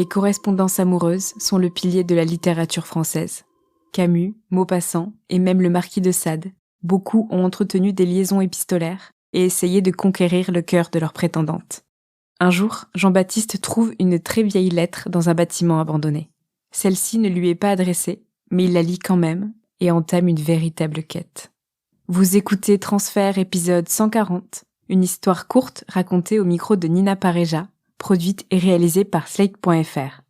les correspondances amoureuses sont le pilier de la littérature française. Camus, Maupassant et même le marquis de Sade, beaucoup ont entretenu des liaisons épistolaires et essayé de conquérir le cœur de leurs prétendantes. Un jour, Jean-Baptiste trouve une très vieille lettre dans un bâtiment abandonné. Celle-ci ne lui est pas adressée, mais il la lit quand même et entame une véritable quête. Vous écoutez Transfert épisode 140, une histoire courte racontée au micro de Nina Pareja, produite et réalisée par Slate.fr.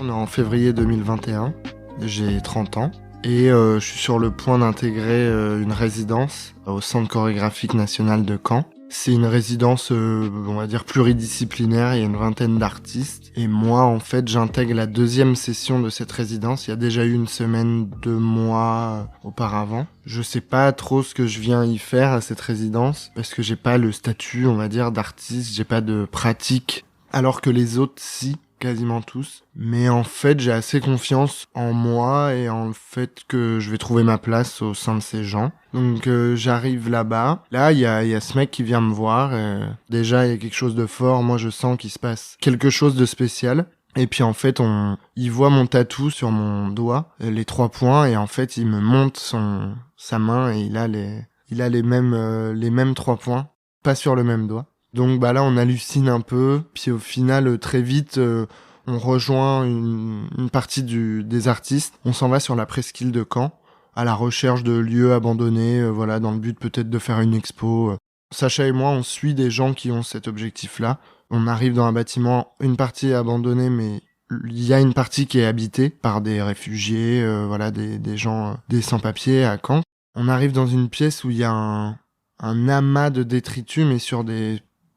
On est en février 2021, j'ai 30 ans et je suis sur le point d'intégrer une résidence au Centre chorégraphique national de Caen. C'est une résidence, on va dire, pluridisciplinaire, il y a une vingtaine d'artistes. Et moi, en fait, j'intègre la deuxième session de cette résidence. Il y a déjà eu une semaine, 2 mois auparavant. Je sais pas trop ce que je viens y faire à cette résidence, parce que j'ai pas le statut, on va dire, d'artiste, j'ai pas de pratique, alors que les autres, si. Quasiment tous. Mais en fait, j'ai assez confiance en moi et en le fait que je vais trouver ma place au sein de ces gens. Donc j'arrive là-bas. Là, il y a ce mec qui vient me voir. Déjà, il y a quelque chose de fort. Moi, je sens qu'il se passe quelque chose de spécial. Et puis en fait, il voit mon tatou sur mon doigt, les 3 points, et en fait, il me montre sa main et il a les mêmes 3 points, pas sur le même doigt. Donc là, on hallucine un peu, puis au final, très vite, on rejoint une partie des artistes. On s'en va sur la presqu'île de Caen, à la recherche de lieux abandonnés, dans le but peut-être de faire une expo. Sacha et moi, on suit des gens qui ont cet objectif-là. On arrive dans un bâtiment, une partie est abandonnée, mais il y a une partie qui est habitée par des réfugiés, des gens, des sans-papiers à Caen. On arrive dans une pièce où il y a un amas de détritus, mais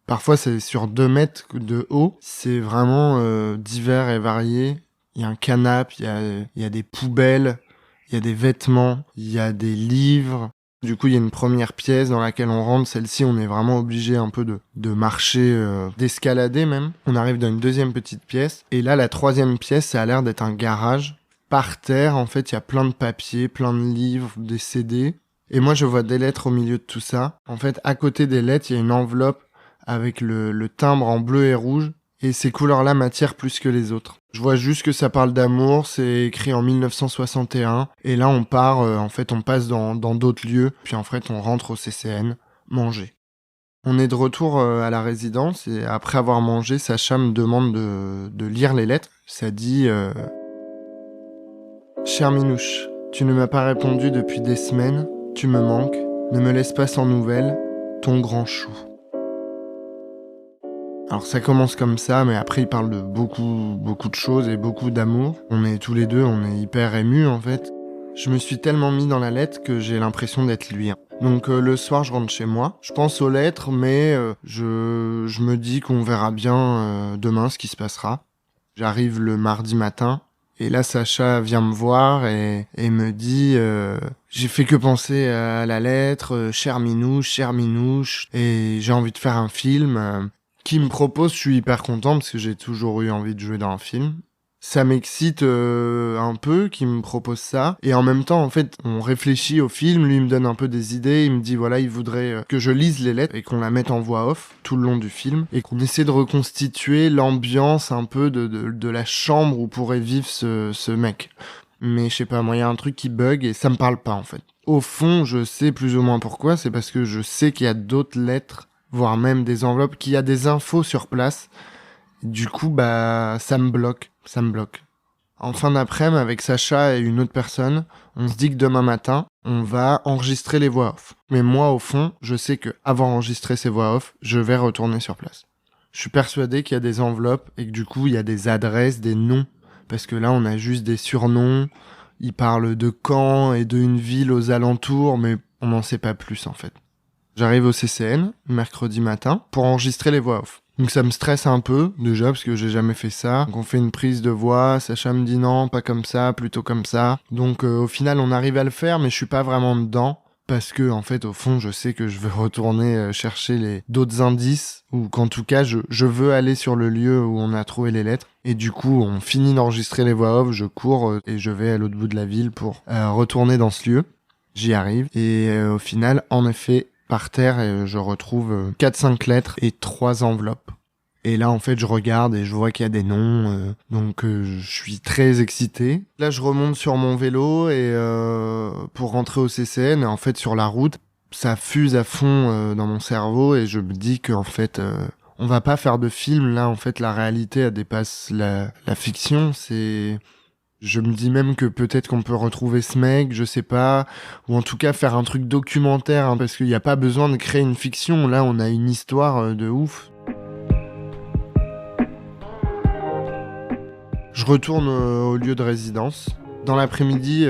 parfois, c'est sur 2 mètres de haut. C'est vraiment divers et varié. Il y a un canapé, il y a des poubelles, il y a des vêtements, il y a des livres. Du coup, il y a une première pièce dans laquelle on rentre. Celle-ci, on est vraiment obligé un peu de marcher, d'escalader même. On arrive dans une deuxième petite pièce. Et là, la troisième pièce, ça a l'air d'être un garage. Par terre, en fait, il y a plein de papiers, plein de livres, des CD. Et moi, je vois des lettres au milieu de tout ça. En fait, à côté des lettres, il y a une enveloppe avec le timbre en bleu et rouge, et ces couleurs-là m'attirent plus que les autres. Je vois juste que ça parle d'amour, c'est écrit en 1961, et là on part, on passe dans d'autres lieux, puis en fait on rentre au CCN, manger. On est de retour à la résidence, et après avoir mangé, Sacha me demande de lire les lettres. Ça dit « Cher Minouche, tu ne m'as pas répondu depuis des semaines, tu me manques, ne me laisse pas sans nouvelles, ton grand chou. » Alors ça commence comme ça, mais après il parle de beaucoup de choses et beaucoup d'amour. On est tous les deux, on est hyper émus en fait. Je me suis tellement mis dans la lettre que j'ai l'impression d'être lui. Donc le soir je rentre chez moi, je pense aux lettres, mais je me dis qu'on verra bien demain ce qui se passera. J'arrive le mardi matin, et là Sacha vient me voir et me dit j'ai fait que penser à la lettre, cher Minouche, et j'ai envie de faire un film. Qui me propose, je suis hyper content parce que j'ai toujours eu envie de jouer dans un film. Ça m'excite un peu qu'il me propose ça. Et en même temps, en fait, on réfléchit au film, lui il me donne un peu des idées, il me dit voilà, il voudrait que je lise les lettres et qu'on la mette en voix off tout le long du film et qu'on essaie de reconstituer l'ambiance un peu de la chambre où pourrait vivre ce mec. Mais je sais pas, moi il y a un truc qui bug et ça me parle pas en fait. Au fond, je sais plus ou moins pourquoi, c'est parce que je sais qu'il y a d'autres lettres, voire même des enveloppes, qu'il y a des infos sur place. Du coup, ça me bloque. En fin d'après-midi, avec Sacha et une autre personne, on se dit que demain matin, on va enregistrer les voix off. Mais moi, au fond, je sais que avant d'enregistrer ces voix off, je vais retourner sur place. Je suis persuadé qu'il y a des enveloppes et que du coup, il y a des adresses, des noms. Parce que là, on a juste des surnoms. Ils parlent de Caen et d'une ville aux alentours, mais on n'en sait pas plus en fait. J'arrive au CCN, mercredi matin, pour enregistrer les voix off. Donc ça me stresse un peu, déjà, parce que j'ai jamais fait ça. Donc on fait une prise de voix, Sacha me dit non, pas comme ça, plutôt comme ça. Donc au final, on arrive à le faire, mais je suis pas vraiment dedans. parce que en fait au fond je sais que je veux retourner chercher d'autres indices, ou qu'en tout cas je veux aller sur le lieu où on a trouvé les lettres. Et du coup on finit d'enregistrer les voix off, je cours et je vais à l'autre bout de la ville pour retourner dans ce lieu. J'y arrive et au final en effet par terre je retrouve 4-5 lettres et 3 enveloppes. Et là, en fait, je regarde et je vois qu'il y a des noms, donc je suis très excité. Là, je remonte sur mon vélo et pour rentrer au CCN, en fait, sur la route, ça fuse à fond dans mon cerveau et je me dis qu'en fait, on va pas faire de film. Là, en fait, la réalité, elle dépasse la fiction. Je me dis même que peut-être qu'on peut retrouver ce mec, je sais pas, ou en tout cas faire un truc documentaire, hein, parce qu'il n'y a pas besoin de créer une fiction. Là, on a une histoire de ouf. Je retourne au lieu de résidence. Dans l'après-midi,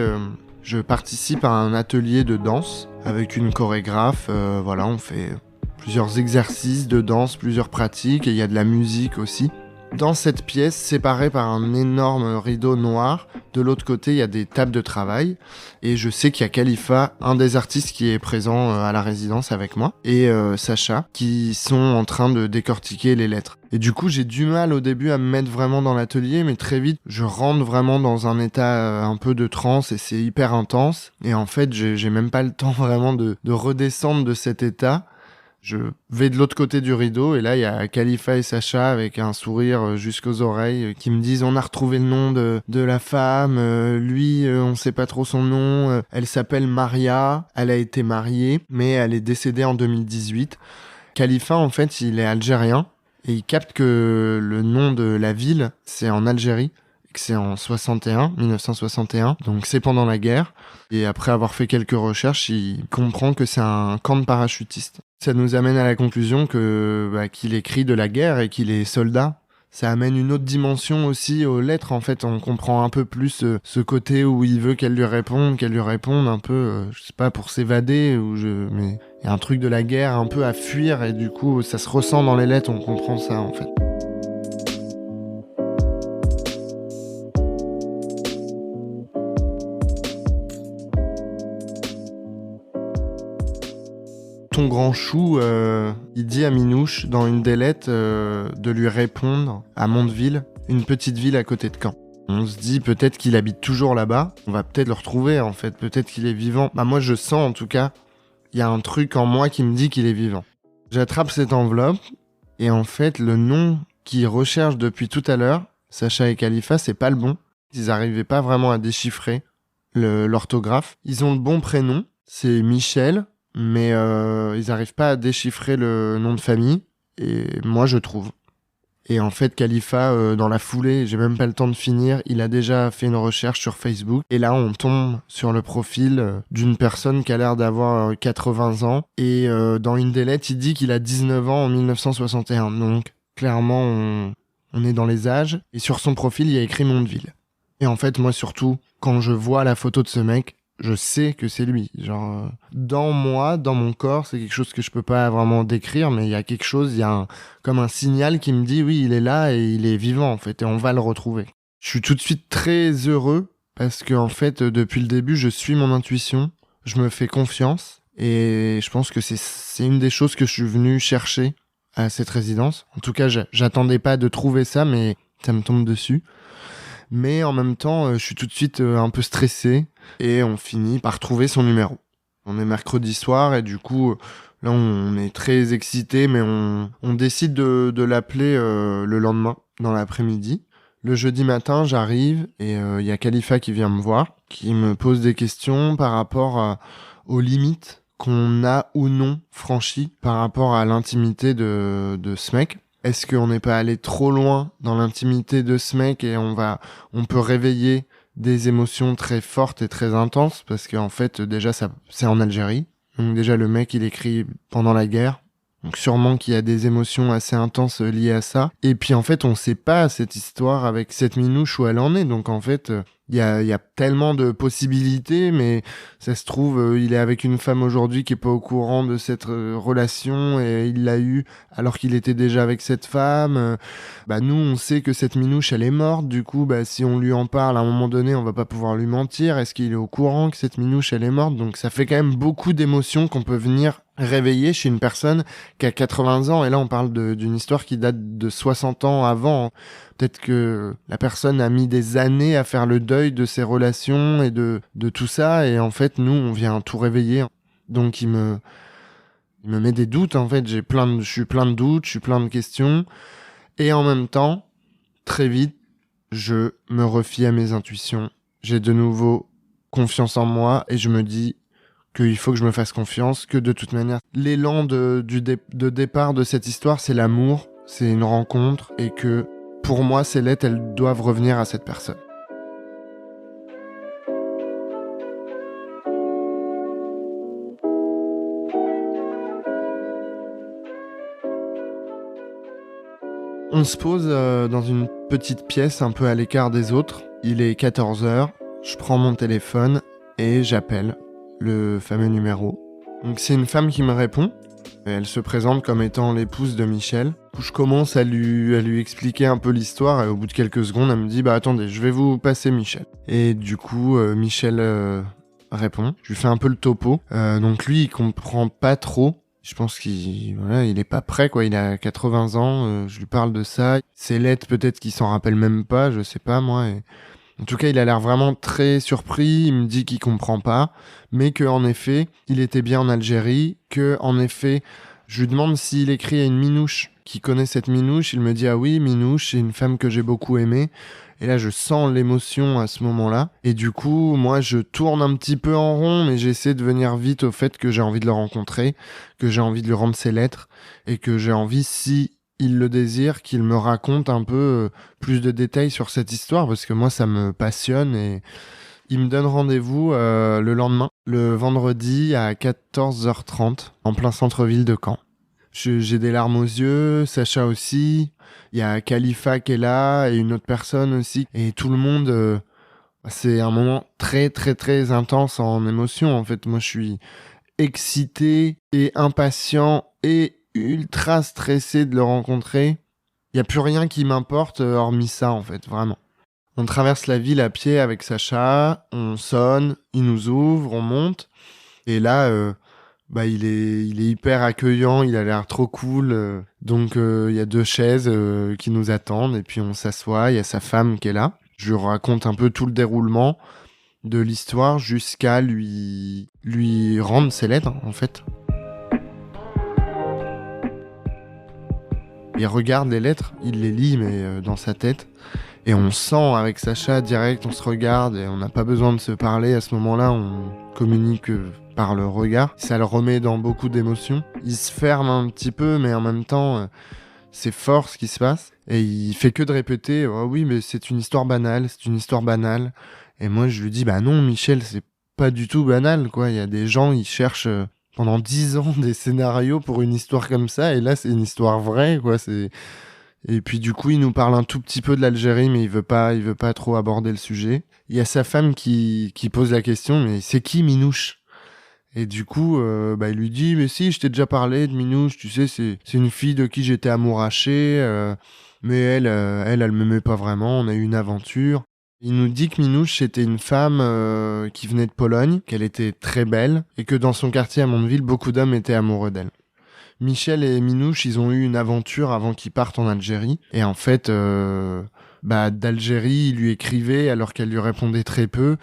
je participe à un atelier de danse avec une chorégraphe. Voilà, on fait plusieurs exercices de danse, plusieurs pratiques, et il y a de la musique aussi. Dans cette pièce, séparée par un énorme rideau noir, de l'autre côté, il y a des tables de travail. Et je sais qu'il y a Khalifa, un des artistes qui est présent à la résidence avec moi, et Sacha, qui sont en train de décortiquer les lettres. Et du coup, j'ai du mal au début à me mettre vraiment dans l'atelier, mais très vite, je rentre vraiment dans un état un peu de transe, et c'est hyper intense. Et en fait, j'ai même pas le temps vraiment de redescendre de cet état. Je vais de l'autre côté du rideau et là il y a Khalifa et Sacha avec un sourire jusqu'aux oreilles qui me disent on a retrouvé le nom de la femme, lui on sait pas trop son nom, elle s'appelle Maria, elle a été mariée mais elle est décédée en 2018. Khalifa en fait il est algérien et il capte que le nom de la ville c'est en Algérie, que c'est en 1961, donc c'est pendant la guerre. Et après avoir fait quelques recherches, il comprend que c'est un camp de parachutistes. Ça nous amène à la conclusion qu'il écrit de la guerre et qu'il est soldat. Ça amène une autre dimension aussi aux lettres, en fait. On comprend un peu plus ce côté où il veut qu'elle lui réponde un peu, je sais pas, pour s'évader, mais il y a un truc de la guerre un peu à fuir et du coup, ça se ressent dans les lettres, on comprend ça, en fait. Ton grand chou, il dit à Minouche dans une des lettres de lui répondre à Mondeville, une petite ville à côté de Caen. On se dit peut-être qu'il habite toujours là-bas, on va peut-être le retrouver en fait, peut-être qu'il est vivant. Moi je sens en tout cas, il y a un truc en moi qui me dit qu'il est vivant. J'attrape cette enveloppe et en fait le nom qu'ils recherchent depuis tout à l'heure, Sacha et Khalifa, c'est pas le bon. Ils n'arrivaient pas vraiment à déchiffrer l'orthographe. Ils ont le bon prénom, c'est Michel. Mais ils n'arrivent pas à déchiffrer le nom de famille, et moi je trouve. Et en fait, Khalifa, dans la foulée, j'ai même pas le temps de finir, il a déjà fait une recherche sur Facebook, et là on tombe sur le profil d'une personne qui a l'air d'avoir 80 ans, et dans une des lettres, il dit qu'il a 19 ans en 1961, donc clairement on est dans les âges, et sur son profil, il y a écrit Mondeville. Et en fait, moi surtout, quand je vois la photo de ce mec, je sais que c'est lui. Genre, dans moi, dans mon corps, c'est quelque chose que je peux pas vraiment décrire, mais il y a quelque chose, comme un signal qui me dit, oui, il est là et il est vivant, en fait, et on va le retrouver. Je suis tout de suite très heureux parce que, en fait, depuis le début, je suis mon intuition, je me fais confiance, et je pense que c'est une des choses que je suis venu chercher à cette résidence. En tout cas, j'attendais pas de trouver ça, mais ça me tombe dessus. Mais en même temps, je suis tout de suite un peu stressé et on finit par trouver son numéro. On est mercredi soir et du coup, là, on est très excité, mais on décide de l'appeler le lendemain, dans l'après-midi. Le jeudi matin, j'arrive et il y a Khalifa qui vient me voir, qui me pose des questions par rapport aux limites qu'on a ou non franchies par rapport à l'intimité de ce mec. Est-ce qu'on n'est pas allé trop loin dans l'intimité de ce mec et on peut réveiller des émotions très fortes et très intenses parce qu'en fait, déjà, c'est en Algérie. Donc déjà, le mec, il écrit pendant la guerre. Donc sûrement qu'il y a des émotions assez intenses liées à ça. Et puis en fait, on sait pas cette histoire avec cette Minouche où elle en est. Donc en fait, Il y a tellement de possibilités, mais ça se trouve, il est avec une femme aujourd'hui qui est pas au courant de cette relation et il l'a eu alors qu'il était déjà avec cette femme. Nous, on sait que cette minouche, elle est morte. Du coup, si on lui en parle à un moment donné, on va pas pouvoir lui mentir. Est-ce qu'il est au courant que cette minouche, elle est morte? Donc, ça fait quand même beaucoup d'émotions qu'on peut venir réveiller chez une personne qui a 80 ans. Et là, on parle d'une histoire qui date de 60 ans avant. Peut-être que la personne a mis des années à faire le deuil de ses relations et de tout ça. Et en fait, nous, on vient tout réveiller. Donc, il me met des doutes, en fait. Je suis plein de doutes, je suis plein de questions. Et en même temps, très vite, je me refie à mes intuitions. J'ai de nouveau confiance en moi et je me dis qu'il faut que je me fasse confiance, que de toute manière, l'élan de départ de cette histoire, c'est l'amour, c'est une rencontre et que pour moi, ces lettres, elles doivent revenir à cette personne. On se pose dans une petite pièce un peu à l'écart des autres. Il est 14h, je prends mon téléphone et j'appelle le fameux numéro. Donc c'est une femme qui me répond. Elle se présente comme étant l'épouse de Michel. Je commence à lui expliquer un peu l'histoire et au bout de quelques secondes, elle me dit « attendez, je vais vous passer Michel ». Et du coup, Michel répond. Je lui fais un peu le topo. Donc lui, il comprend pas trop. Je pense qu'il est pas prêt, quoi. Il a 80 ans, je lui parle de ça. Ses lettres, peut-être qu'il s'en rappelle même pas, je sais pas, moi. En tout cas, il a l'air vraiment très surpris. Il me dit qu'il comprend pas, mais que en effet, il était bien en Algérie. Que en effet, je lui demande s'il écrit à une minouche qui connaît cette minouche. Il me dit ah oui, minouche, c'est une femme que j'ai beaucoup aimée. Et là, je sens l'émotion à ce moment-là. Et du coup, moi, je tourne un petit peu en rond, mais j'essaie de venir vite au fait que j'ai envie de le rencontrer, que j'ai envie de lui rendre ses lettres, et que j'ai envie, si il le désire, qu'il me raconte un peu plus de détails sur cette histoire, parce que moi, ça me passionne. Et il me donne rendez-vous le lendemain, le vendredi à 14h30, en plein centre-ville de Caen. J'ai des larmes aux yeux, Sacha aussi. Il y a Khalifa qui est là et une autre personne aussi. Et tout le monde, c'est un moment très très très intense en émotion. En fait, moi je suis excité et impatient et ultra stressé de le rencontrer. Il n'y a plus rien qui m'importe hormis ça en fait, vraiment. On traverse la ville à pied avec Sacha, on sonne, il nous ouvre, on monte. Et là... il est hyper accueillant, il a l'air trop cool. Donc il y a 2 chaises qui nous attendent et puis on s'assoit, il y a sa femme qui est là. Je lui raconte un peu tout le déroulement de l'histoire jusqu'à lui rendre ses lettres en fait. Il regarde les lettres, il les lit mais dans sa tête. Et on sent avec Sacha direct, on se regarde et on n'a pas besoin de se parler à ce moment-là, on communique par le regard. Ça le remet dans beaucoup d'émotions. Il se ferme un petit peu, mais en même temps, c'est fort ce qui se passe. Et il fait que de répéter « Oh oui, mais c'est une histoire banale, c'est une histoire banale. » Et moi, je lui dis « Bah non, Michel, c'est pas du tout banal, quoi. Il y a des gens, ils cherchent pendant 10 ans des scénarios pour une histoire comme ça, et là, c'est une histoire vraie, quoi. Et puis du coup, il nous parle un tout petit peu de l'Algérie, mais il veut pas trop aborder le sujet. Il y a sa femme qui pose la question, mais c'est qui Minouche? Et du coup, il lui dit, mais si, je t'ai déjà parlé de Minouche, tu sais, c'est une fille de qui j'étais amouraché, mais elle m'aimait pas vraiment, on a eu une aventure. Il nous dit que Minouche, c'était une femme qui venait de Pologne, qu'elle était très belle, et que dans son quartier à Mondeville, beaucoup d'hommes étaient amoureux d'elle. Michel et Minouche, ils ont eu une aventure avant qu'ils partent en Algérie. Et en fait, d'Algérie, il lui écrivait alors qu'elle lui répondait très peu.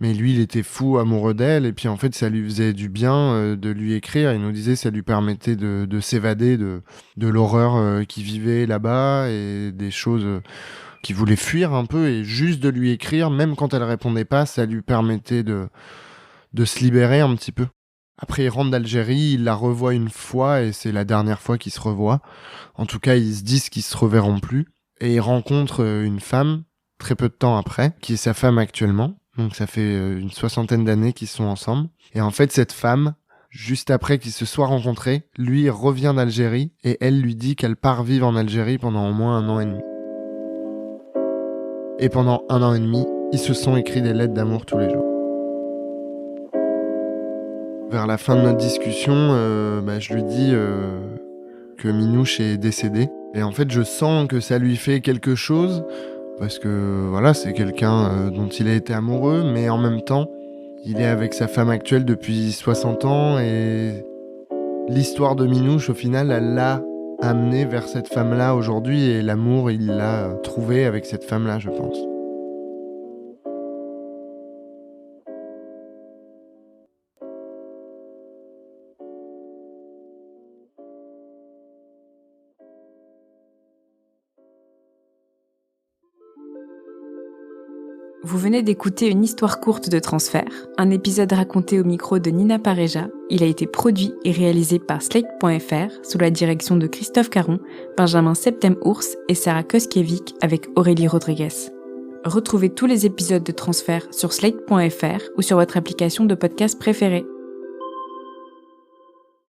Mais lui, il était fou amoureux d'elle. Et puis en fait, ça lui faisait du bien de lui écrire. Il nous disait que ça lui permettait de s'évader de l'horreur qu'il vivait là-bas et des choses qu'il voulait fuir un peu. Et juste de lui écrire, même quand elle répondait pas, ça lui permettait de se libérer un petit peu. Après, il rentre d'Algérie, il la revoit une fois et c'est la dernière fois qu'ils se revoient. En tout cas, ils se disent qu'ils se reverront plus. Et il rencontre une femme, très peu de temps après, qui est sa femme actuellement. Donc ça fait une 60aine d'années qu'ils sont ensemble. Et en fait, cette femme, juste après qu'ils se soient rencontrés, lui revient d'Algérie et elle lui dit qu'elle part vivre en Algérie pendant au moins 1 an et demi. Et pendant 1 an et demi, Ils se sont écrits des lettres d'amour tous les jours. Vers la fin de notre discussion, je lui dis que Minouche est décédé. Et en fait, je sens que ça lui fait quelque chose, parce que voilà, c'est quelqu'un dont il a été amoureux, mais en même temps, il est avec sa femme actuelle depuis 60 ans, et l'histoire de Minouche, au final, elle l'a amené vers cette femme-là aujourd'hui, et l'amour, il l'a trouvé avec cette femme-là, je pense. Vous venez d'écouter une histoire courte de Transfert, un épisode raconté au micro de Nina Pareja. Il a été produit et réalisé par Slate.fr sous la direction de Christophe Caron, Benjamin Septem-Ours et Sarah Koskiewicz avec Aurélie Rodriguez. Retrouvez tous les épisodes de Transfert sur Slate.fr ou sur votre application de podcast préférée.